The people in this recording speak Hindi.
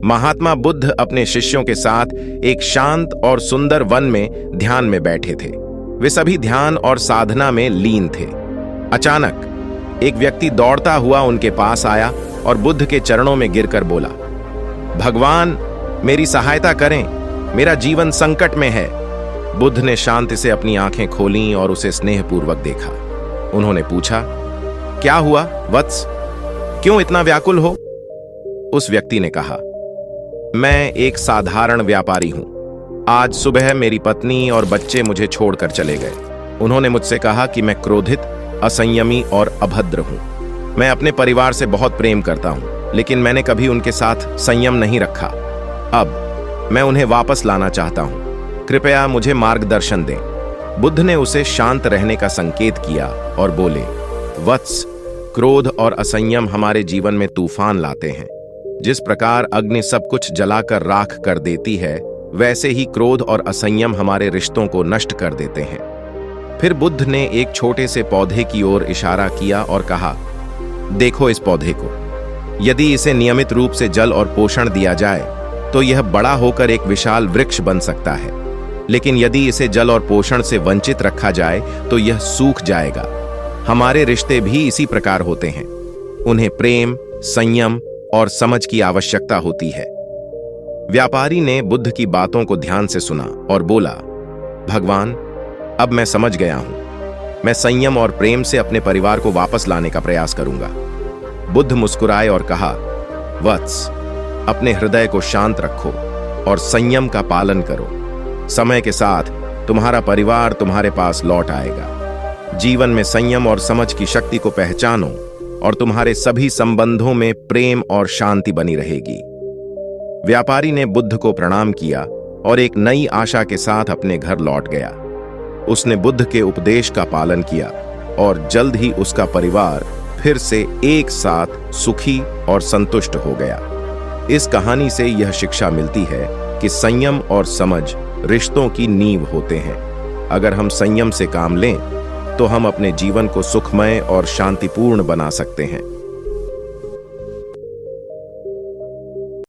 महात्मा बुद्ध अपने शिष्यों के साथ एक शांत और सुंदर वन में ध्यान में बैठे थे। वे सभी ध्यान और साधना में लीन थे। अचानक एक व्यक्ति दौड़ता हुआ उनके पास आया और बुद्ध के चरणों में गिरकर बोला, भगवान, मेरी सहायता करें, मेरा जीवन संकट में है। बुद्ध ने शांति से अपनी आंखें खोलीं और उसे स्नेहपूर्वक देखा। उन्होंने पूछा, क्या हुआ वत्स, क्यों इतना व्याकुल हो? उस व्यक्ति ने कहा, मैं एक साधारण व्यापारी हूं। आज सुबह मेरी पत्नी और बच्चे मुझे छोड़कर चले गए। उन्होंने मुझसे कहा कि मैं क्रोधित, असंयमी और अभद्र हूं। मैं अपने परिवार से बहुत प्रेम करता हूं, लेकिन मैंने कभी उनके साथ संयम नहीं रखा। अब मैं उन्हें वापस लाना चाहता हूं। कृपया मुझे मार्गदर्शन दें। बुद्ध ने उसे शांत रहने का संकेत किया और बोले, वत्स, क्रोध और असंयम हमारे जीवन में तूफान लाते हैं। जिस प्रकार अग्नि सब कुछ जलाकर राख कर देती है, वैसे ही क्रोध और असंयम हमारे रिश्तों को नष्ट कर देते हैं। फिर बुद्ध ने एक छोटे से पौधे की ओर इशारा किया और कहा, देखो इस पौधे को। यदि इसे नियमित रूप से जल और पोषण दिया जाए तो यह बड़ा होकर एक विशाल वृक्ष बन सकता है, लेकिन यदि इसे जल और पोषण से वंचित रखा जाए तो यह सूख जाएगा। हमारे रिश्ते भी इसी प्रकार होते हैं। उन्हें प्रेम, संयम और समझ की आवश्यकता होती है। व्यापारी ने बुद्ध की बातों को ध्यान से सुना और बोला, भगवान, अब मैं समझ गया हूं। मैं संयम और प्रेम से अपने परिवार को वापस लाने का प्रयास करूंगा। बुद्ध मुस्कुराए और कहा, वत्स, अपने हृदय को शांत रखो और संयम का पालन करो। समय के साथ तुम्हारा परिवार तुम्हारे पास लौट आएगा। जीवन में संयम और समझ की शक्ति को पहचानो और तुम्हारे सभी संबंधों में प्रेम और शांति बनी रहेगी। व्यापारी ने बुद्ध को प्रणाम किया और एक नई आशा के साथ अपने घर लौट गया। उसने बुद्ध के उपदेश का पालन किया और जल्द ही उसका परिवार फिर से एक साथ सुखी और संतुष्ट हो गया। इस कहानी से यह शिक्षा मिलती है कि संयम और समझ रिश्तों की नींव होते हैं। अगर हम संयम से काम लें तो हम अपने जीवन को सुखमय और शांतिपूर्ण बना सकते हैं।